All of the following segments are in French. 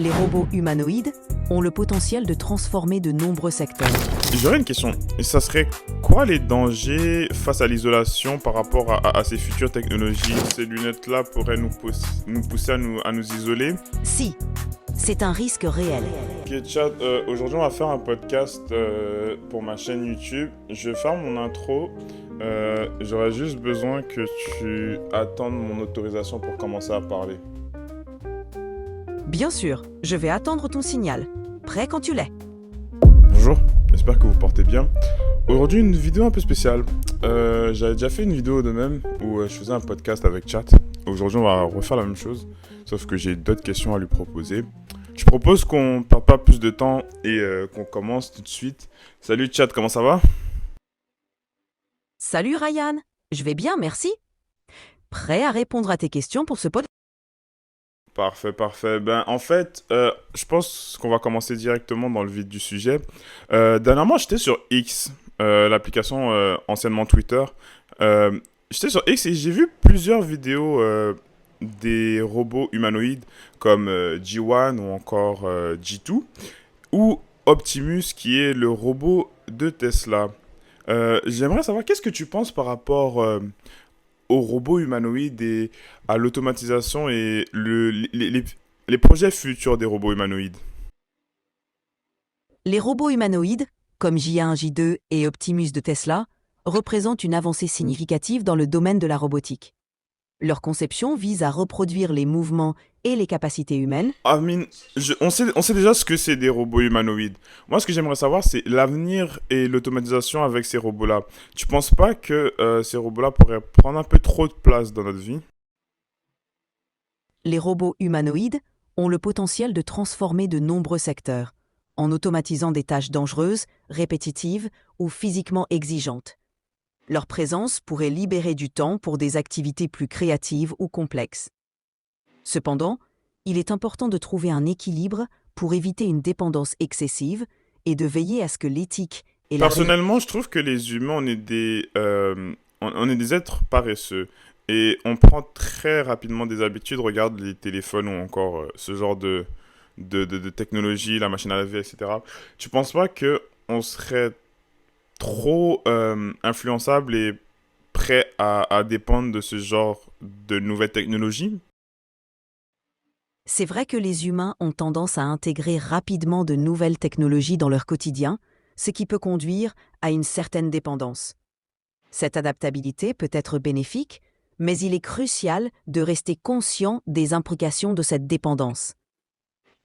Les robots humanoïdes ont le potentiel de transformer de nombreux secteurs. J'aurais une question. Ça serait quoi les dangers face à l'isolation par rapport à ces futures technologies? Ces lunettes-là pourraient nous pousser à nous isoler? Si, c'est un risque réel. Ok, chat, aujourd'hui on va faire un podcast pour ma chaîne YouTube. Je vais faire mon intro. J'aurais juste besoin que tu attendes mon autorisation pour commencer à parler. Bien sûr, je vais attendre ton signal. Prêt quand tu l'es. Bonjour, j'espère que vous portez bien. Aujourd'hui, une vidéo un peu spéciale. J'avais déjà fait une vidéo de même où je faisais un podcast avec Chat. Aujourd'hui, on va refaire la même chose, sauf que j'ai d'autres questions à lui proposer. Je propose qu'on ne perde pas plus de temps et qu'on commence tout de suite. Salut Chat, comment ça va? Salut Ryan, je vais bien, merci. Prêt à répondre à tes questions pour ce podcast? Parfait, parfait. Ben, en fait, je pense qu'on va commencer directement dans le vif du sujet. Dernièrement, j'étais sur X, l'application anciennement Twitter. J'étais sur X et j'ai vu plusieurs vidéos des robots humanoïdes comme G1 ou encore G2 ou Optimus qui est le robot de Tesla. J'aimerais savoir qu'est-ce que tu penses par rapport aux robots humanoïdes et à l'automatisation et les projets futurs des robots humanoïdes. Les robots humanoïdes, comme J1, J2 et Optimus de Tesla, représentent une avancée significative dans le domaine de la robotique. Leur conception vise à reproduire les mouvements et les capacités humaines. Amine, on sait déjà ce que c'est des robots humanoïdes. Moi, ce que j'aimerais savoir, c'est l'avenir et l'automatisation avec ces robots-là. Tu penses pas que ces robots-là pourraient prendre un peu trop de place dans notre vie? Les robots humanoïdes ont le potentiel de transformer de nombreux secteurs, en automatisant des tâches dangereuses, répétitives ou physiquement exigeantes. Leur présence pourrait libérer du temps pour des activités plus créatives ou complexes. Cependant, il est important de trouver un équilibre pour éviter une dépendance excessive et de veiller à ce que l'éthique et la... Personnellement, je trouve que les humains, on est des êtres paresseux. Et on prend très rapidement des habitudes, regarde les téléphones ou encore ce genre de technologie, la machine à laver, etc. Tu penses pas que on serait trop influençable et prêt à dépendre de ce genre de nouvelles technologies? C'est vrai que les humains ont tendance à intégrer rapidement de nouvelles technologies dans leur quotidien, ce qui peut conduire à une certaine dépendance. Cette adaptabilité peut être bénéfique, mais il est crucial de rester conscient des implications de cette dépendance.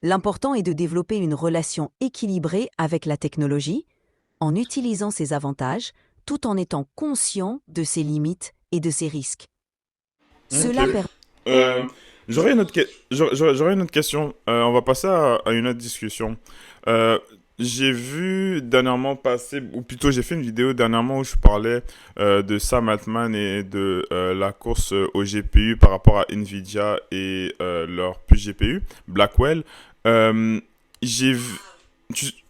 L'important est de développer une relation équilibrée avec la technologie, en utilisant ses avantages, tout en étant conscient de ses limites et de ses risques. Cela Ok. permet... Euh, j'aurais une autre question. On va passer à une autre discussion. Euh, j'ai vu dernièrement passer, ou plutôt j'ai fait une vidéo dernièrement où je parlais de Sam Altman et de la course au GPU par rapport à Nvidia et leur puce GPU, Blackwell. Euh, j'ai vu,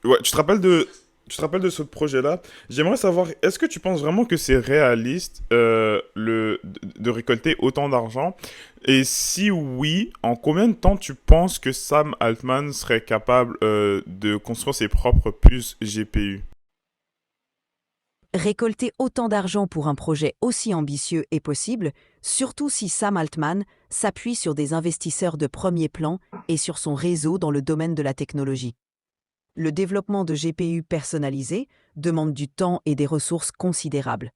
ouais, tu te rappelles de ce projet-là? J'aimerais savoir, est-ce que tu penses vraiment que c'est réaliste de récolter autant d'argent? Et si oui, en combien de temps tu penses que Sam Altman serait capable de construire ses propres puces GPU? Récolter autant d'argent pour un projet aussi ambitieux est possible, surtout si Sam Altman s'appuie sur des investisseurs de premier plan et sur son réseau dans le domaine de la technologie. Le développement de GPU personnalisés demande du temps et des ressources considérables.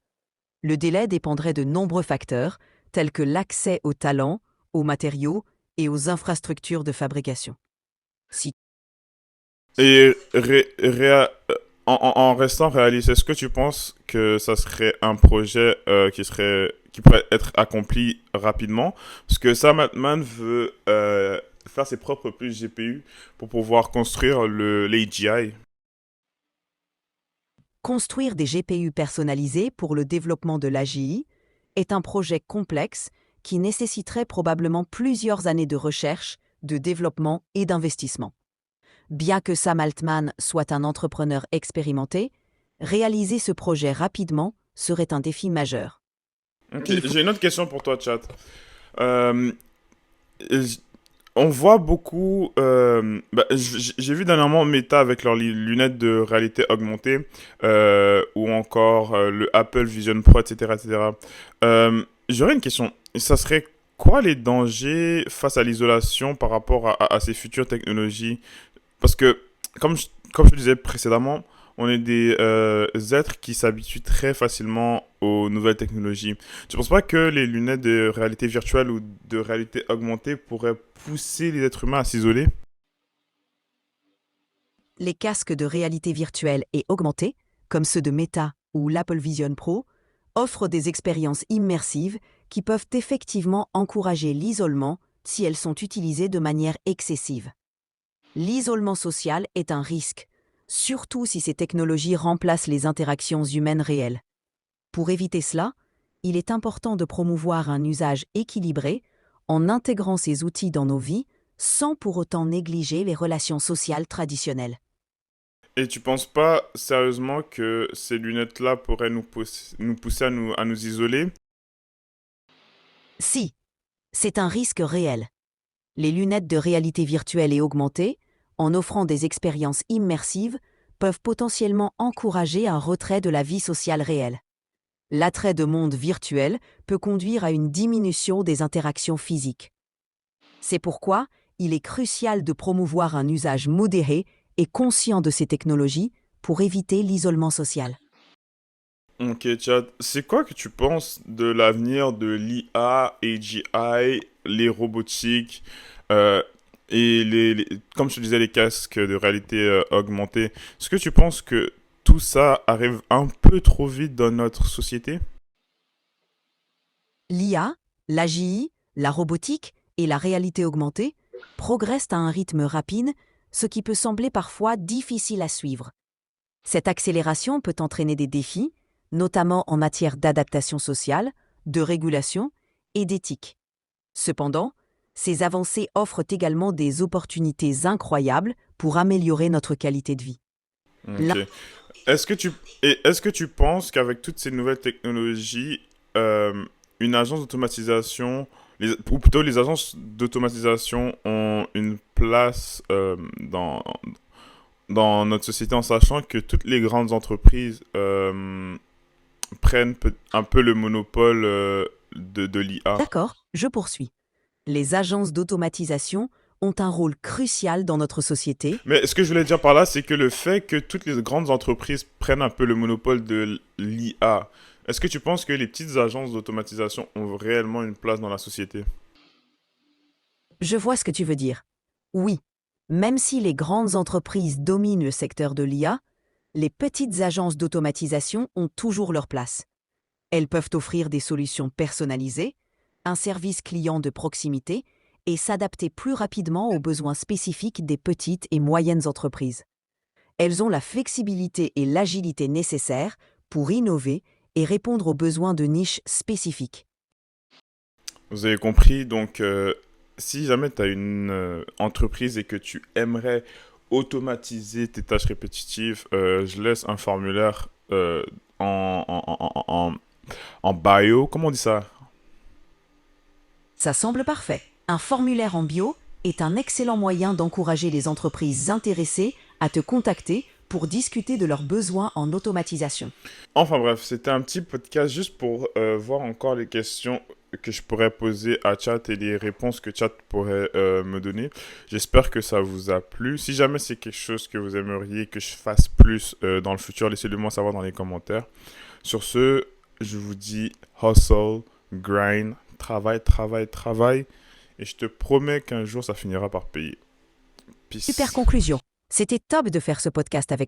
Le délai dépendrait de nombreux facteurs, tels que l'accès aux talents, aux matériaux et aux infrastructures de fabrication. Si Et en restant réaliste, est-ce que tu penses que ça serait un projet qui pourrait être accompli rapidement? Parce que Sam Altman veut faire ses propres puces GPU pour pouvoir construire l'AGI. construire des GPU personnalisés pour le développement de l'AGI est un projet complexe qui nécessiterait probablement plusieurs années de recherche, de développement et d'investissement. Bien que Sam Altman soit un entrepreneur expérimenté, réaliser ce projet rapidement serait un défi majeur. Ok, Il faut... j'ai une autre question pour toi, chat. Euh, On voit beaucoup. J'ai vu dernièrement Meta avec leurs lunettes de réalité augmentée, ou encore le Apple Vision Pro, etc., etc. J'aurais une question. Ça serait quoi les dangers face à l'isolation par rapport à ces futures technologies? Parce que, comme je le disais précédemment, on est des êtres qui s'habituent très facilement aux nouvelles technologies. Tu ne penses pas que les lunettes de réalité virtuelle ou de réalité augmentée pourraient pousser les êtres humains à s'isoler? Les casques de réalité virtuelle et augmentée, comme ceux de Meta ou l'Apple Vision Pro, offrent des expériences immersives qui peuvent effectivement encourager l'isolement si elles sont utilisées de manière excessive. L'isolement social est un risque, surtout si ces technologies remplacent les interactions humaines réelles. Pour éviter cela, il est important de promouvoir un usage équilibré en intégrant ces outils dans nos vies sans pour autant négliger les relations sociales traditionnelles. Et tu penses pas sérieusement que ces lunettes-là pourraient nous pousser à nous isoler? Si, c'est un risque réel. Les lunettes de réalité virtuelle et augmentée, en offrant des expériences immersives, peuvent potentiellement encourager un retrait de la vie sociale réelle. L'attrait de monde virtuel peut conduire à une diminution des interactions physiques. C'est pourquoi il est crucial de promouvoir un usage modéré et conscient de ces technologies pour éviter l'isolement social. Ok, Chad. C'est quoi que tu penses de l'avenir de l'IA, AGI, les robotiques euh, et comme je te disais, les casques de réalité augmentée? Est-ce que tu penses que tout ça arrive un peu trop vite dans notre société? L'IA, l'AGI, la robotique et la réalité augmentée progressent à un rythme rapide, ce qui peut sembler parfois difficile à suivre. Cette accélération peut entraîner des défis, notamment en matière d'adaptation sociale, de régulation et d'éthique. Cependant, ces avancées offrent également des opportunités incroyables pour améliorer notre qualité de vie. Ok. L'un Est-ce que est-ce que tu penses qu'avec toutes ces nouvelles technologies, une agence d'automatisation, ou plutôt les agences d'automatisation ont une place dans notre société en sachant que toutes les grandes entreprises prennent un peu le monopole de l'IA? D'accord, je poursuis. Les agences d'automatisation ont un rôle crucial dans notre société. Mais ce que je voulais dire par là, c'est que le fait que toutes les grandes entreprises prennent un peu le monopole de l'IA, est-ce que tu penses que les petites agences d'automatisation ont réellement une place dans la société? Je vois ce que tu veux dire. Oui, même si les grandes entreprises dominent le secteur de l'IA, les petites agences d'automatisation ont toujours leur place. Elles peuvent offrir des solutions personnalisées, un service client de proximité et s'adapter plus rapidement aux besoins spécifiques des petites et moyennes entreprises. Elles ont la flexibilité et l'agilité nécessaires pour innover et répondre aux besoins de niches spécifiques. Vous avez compris, donc si jamais tu as une entreprise et que tu aimerais automatiser tes tâches répétitives, je laisse un formulaire en bio. Comment on dit ça? Ça semble parfait. Un formulaire en bio est un excellent moyen d'encourager les entreprises intéressées à te contacter pour discuter de leurs besoins en automatisation. Enfin bref, c'était un petit podcast juste pour voir encore les questions que je pourrais poser à Chat et les réponses que Chat pourrait me donner. J'espère que ça vous a plu. Si jamais c'est quelque chose que vous aimeriez que je fasse plus dans le futur, laissez-le moi savoir dans les commentaires. Sur ce, je vous dis hustle, grind, travail, travail, travail. Et je te promets qu'un jour ça finira par payer. Super Peace. conclusion. C'était top de faire ce podcast avec toi.